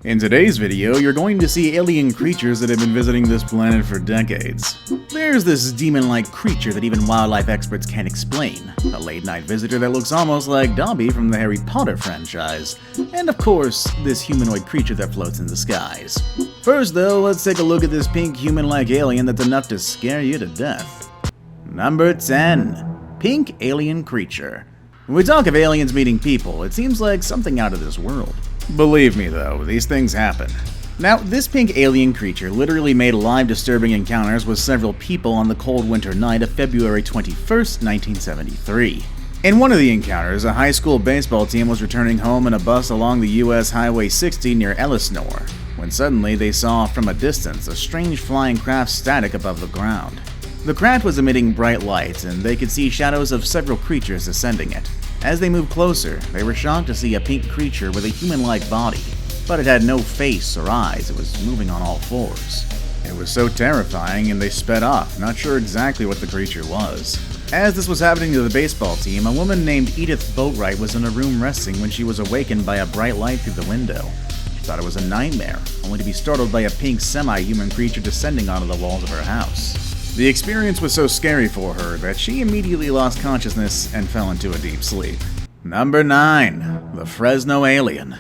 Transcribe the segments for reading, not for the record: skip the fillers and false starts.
In today's video, you're going to see alien creatures that have been visiting this planet for decades. There's this demon-like creature that even wildlife experts can't explain, a late-night visitor that looks almost like Dobby from the Harry Potter franchise, and of course, this humanoid creature that floats in the skies. First though, let's take a look at this pink human-like alien that's enough to scare you to death. Number 10. Pink Alien Creature. When we talk of aliens meeting people, it seems like something out of this world. Believe me though, these things happen. Now, this pink alien creature literally made live disturbing encounters with several people on the cold winter night of February 21st, 1973. In one of the encounters, a high school baseball team was returning home in a bus along the US Highway 60 near Ellisnore, when suddenly they saw from a distance a strange flying craft static above the ground. The craft was emitting bright lights, and they could see shadows of several creatures ascending it. As they moved closer, they were shocked to see a pink creature with a human-like body, but it had no face or eyes. It was moving on all fours. It was so terrifying, and they sped off, not sure exactly what the creature was. As this was happening to the baseball team, a woman named Edith Boatwright was in a room resting when she was awakened by a bright light through the window. She thought it was a nightmare, only to be startled by a pink semi-human creature descending onto the walls of her house. The experience was so scary for her that she immediately lost consciousness and fell into a deep sleep. Number 9. The Fresno Alien.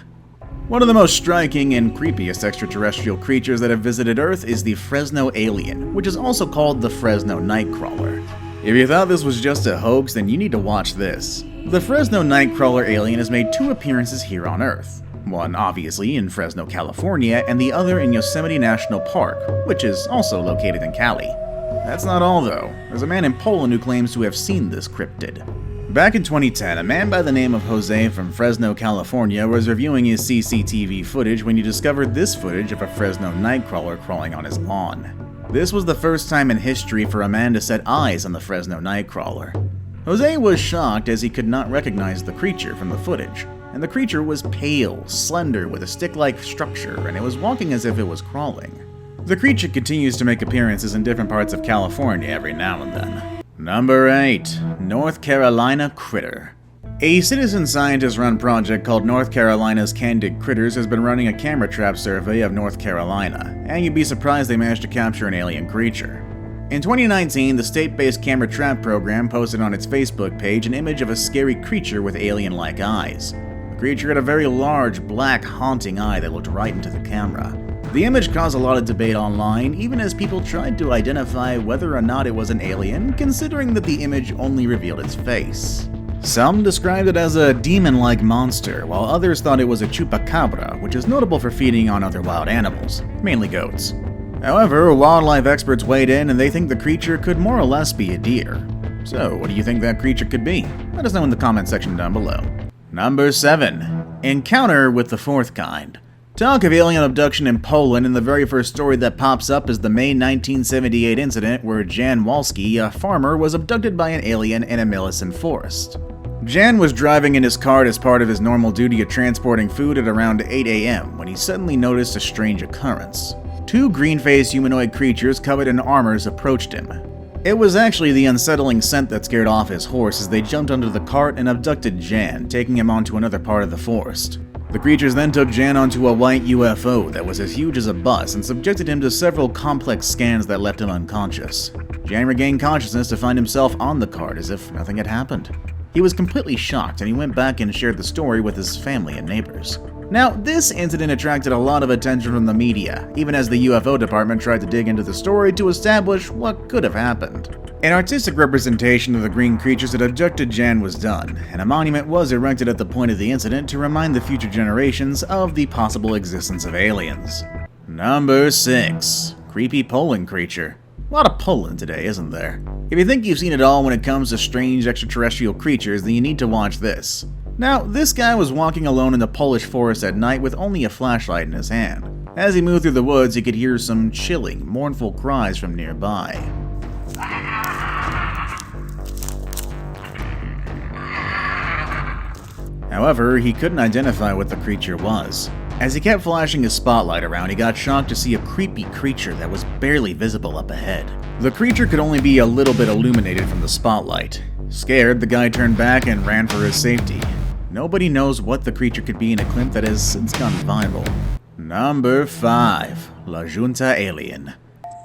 One of the most striking and creepiest extraterrestrial creatures that have visited Earth is the Fresno Alien, which is also called the Fresno Nightcrawler. If you thought this was just a hoax, then you need to watch this. The Fresno Nightcrawler alien has made 2 appearances here on Earth. One obviously in Fresno, California, and the other in Yosemite National Park, which is also located in Cali. That's not all though. There's a man in Poland who claims to have seen this cryptid. Back in 2010, a man by the name of Jose from Fresno, California was reviewing his CCTV footage when he discovered this footage of a Fresno Nightcrawler crawling on his lawn. This was the first time in history for a man to set eyes on the Fresno Nightcrawler. Jose was shocked as he could not recognize the creature from the footage, and the creature was pale, slender, with a stick-like structure, and it was walking as if it was crawling. The creature continues to make appearances in different parts of California every now and then. Number 8. North Carolina Critter. A citizen scientist-run project called North Carolina's Candid Critters has been running a camera trap survey of North Carolina, and you'd be surprised they managed to capture an alien creature. In 2019, the state-based camera trap program posted on its Facebook page an image of a scary creature with alien-like eyes. The creature had a very large, black, haunting eye that looked right into the camera. The image caused a lot of debate online, even as people tried to identify whether or not it was an alien, considering that the image only revealed its face. Some described it as a demon-like monster, while others thought it was a chupacabra, which is notable for feeding on other wild animals, mainly goats. However, wildlife experts weighed in and they think the creature could more or less be a deer. So, what do you think that creature could be? Let us know in the comment section down below. Number 7. Encounter with the Fourth Kind. Talk of alien abduction in Poland, and the very first story that pops up is the May 1978 incident where Jan Walski, a farmer, was abducted by an alien in a Millicent forest. Jan was driving in his cart as part of his normal duty of transporting food at around 8 a.m. when he suddenly noticed a strange occurrence. 2 green-faced humanoid creatures covered in armors approached him. It was actually the unsettling scent that scared off his horse as they jumped under the cart and abducted Jan, taking him onto another part of the forest. The creatures then took Jan onto a white UFO that was as huge as a bus and subjected him to several complex scans that left him unconscious. Jan regained consciousness to find himself on the cart as if nothing had happened. He was completely shocked and he went back and shared the story with his family and neighbors. Now, this incident attracted a lot of attention from the media, even as the UFO department tried to dig into the story to establish what could have happened. An artistic representation of the green creatures that abducted Jan was done, and a monument was erected at the point of the incident to remind the future generations of the possible existence of aliens. Number 6. Creepy Poland Creature. A lot of Poland today, isn't there? If you think you've seen it all when it comes to strange extraterrestrial creatures, then you need to watch this. Now, this guy was walking alone in the Polish forest at night with only a flashlight in his hand. As he moved through the woods, he could hear some chilling, mournful cries from nearby. However, he couldn't identify what the creature was. As he kept flashing his spotlight around, he got shocked to see a creepy creature that was barely visible up ahead. The creature could only be a little bit illuminated from the spotlight. Scared, the guy turned back and ran for his safety. Nobody knows what the creature could be in a clip that has since gone viral. Number 5. La Junta Alien.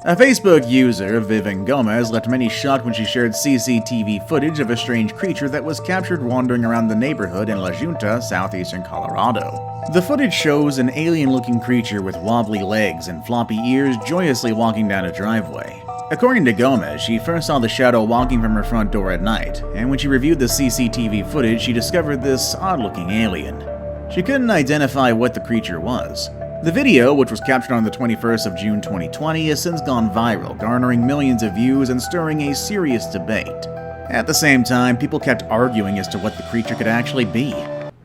A Facebook user, Vivian Gomez, left many shocked when she shared CCTV footage of a strange creature that was captured wandering around the neighborhood in La Junta, southeastern Colorado. The footage shows an alien-looking creature with wobbly legs and floppy ears joyously walking down a driveway. According to Gomez, she first saw the shadow walking from her front door at night, and when she reviewed the CCTV footage, she discovered this odd-looking alien. She couldn't identify what the creature was. The video, which was captured on the 21st of June 2020, has since gone viral, garnering millions of views and stirring a serious debate. At the same time, people kept arguing as to what the creature could actually be.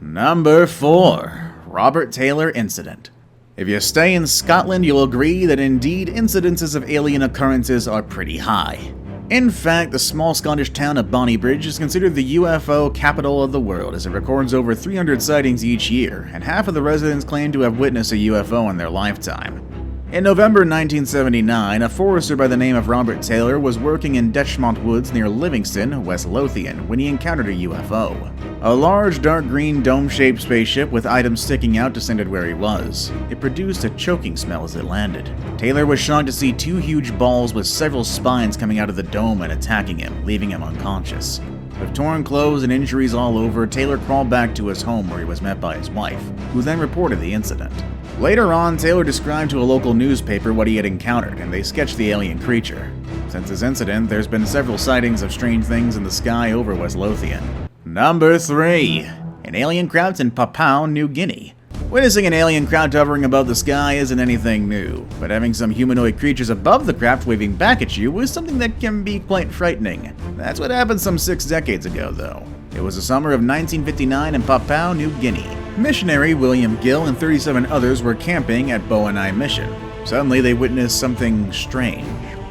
Number 4. Robert Taylor Incident. If you stay in Scotland, you'll agree that indeed incidences of alien occurrences are pretty high. In fact, the small Scottish town of Bonnybridge is considered the UFO capital of the world as it records over 300 sightings each year, and half of the residents claim to have witnessed a UFO in their lifetime. In November 1979, a forester by the name of Robert Taylor was working in Detchmont Woods near Livingston, West Lothian, when he encountered a UFO. A large dark green dome-shaped spaceship with items sticking out descended where he was. It produced a choking smell as it landed. Taylor was shocked to see two huge balls with several spines coming out of the dome and attacking him, leaving him unconscious. With torn clothes and injuries all over, Taylor crawled back to his home where he was met by his wife, who then reported the incident. Later on, Taylor described to a local newspaper what he had encountered, and they sketched the alien creature. Since this incident, there's been several sightings of strange things in the sky over West Lothian. Number 3. An alien craft in Papua, New Guinea. Witnessing an alien craft hovering above the sky isn't anything new, but having some humanoid creatures above the craft waving back at you is something that can be quite frightening. That's what happened some 6 decades ago, though. It was the summer of 1959 in Papua, New Guinea. Missionary William Gill and 37 others were camping at Boanai Mission. Suddenly, they witnessed something strange.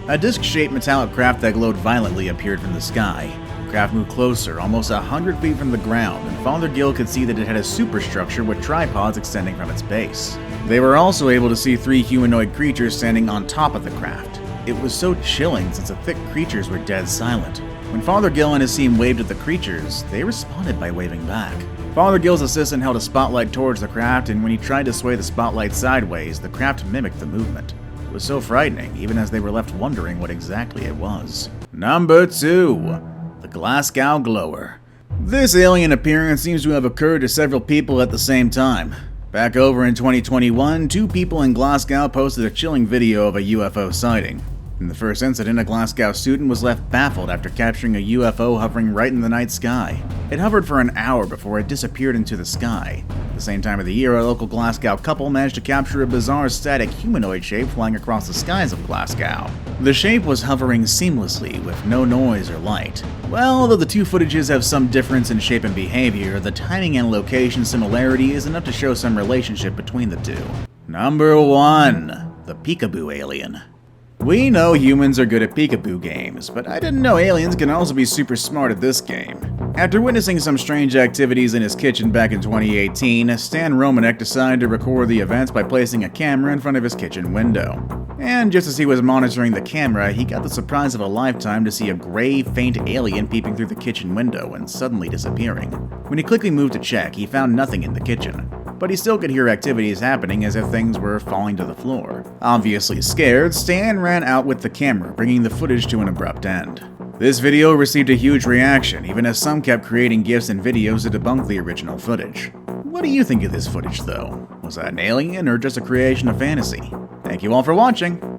A disc-shaped metallic craft that glowed violently appeared from the sky. The craft moved closer, almost 100 feet from the ground, and Father Gill could see that it had a superstructure with tripods extending from its base. They were also able to see 3 humanoid creatures standing on top of the craft. It was so chilling since the thick creatures were dead silent. When Father Gill and his team waved at the creatures, they responded by waving back. Father Gill's assistant held a spotlight towards the craft, and when he tried to sway the spotlight sideways, the craft mimicked the movement. It was so frightening, even as they were left wondering what exactly it was. Number 2. The Glasgow Glower. This alien appearance seems to have occurred to several people at the same time. Back over in 2021, 2 people in Glasgow posted a chilling video of a UFO sighting. In the first incident, a Glasgow student was left baffled after capturing a UFO hovering right in the night sky. It hovered for an hour before it disappeared into the sky. At the same time of the year, a local Glasgow couple managed to capture a bizarre static humanoid shape flying across the skies of Glasgow. The shape was hovering seamlessly with no noise or light. Well, although the 2 footages have some difference in shape and behavior, the timing and location similarity is enough to show some relationship between the 2. Number 1. The Peekaboo Alien. We know humans are good at peekaboo games, but I didn't know aliens can also be super smart at this game. After witnessing some strange activities in his kitchen back in 2018, Stan Romanek decided to record the events by placing a camera in front of his kitchen window. And just as he was monitoring the camera, he got the surprise of a lifetime to see a gray, faint alien peeping through the kitchen window and suddenly disappearing. When he quickly moved to check, he found nothing in the kitchen, but he still could hear activities happening as if things were falling to the floor. Obviously scared, Stan ran out with the camera, bringing the footage to an abrupt end. This video received a huge reaction, even as some kept creating GIFs and videos to debunk the original footage. What do you think of this footage, though? Was that an alien or just a creation of fantasy? Thank you all for watching.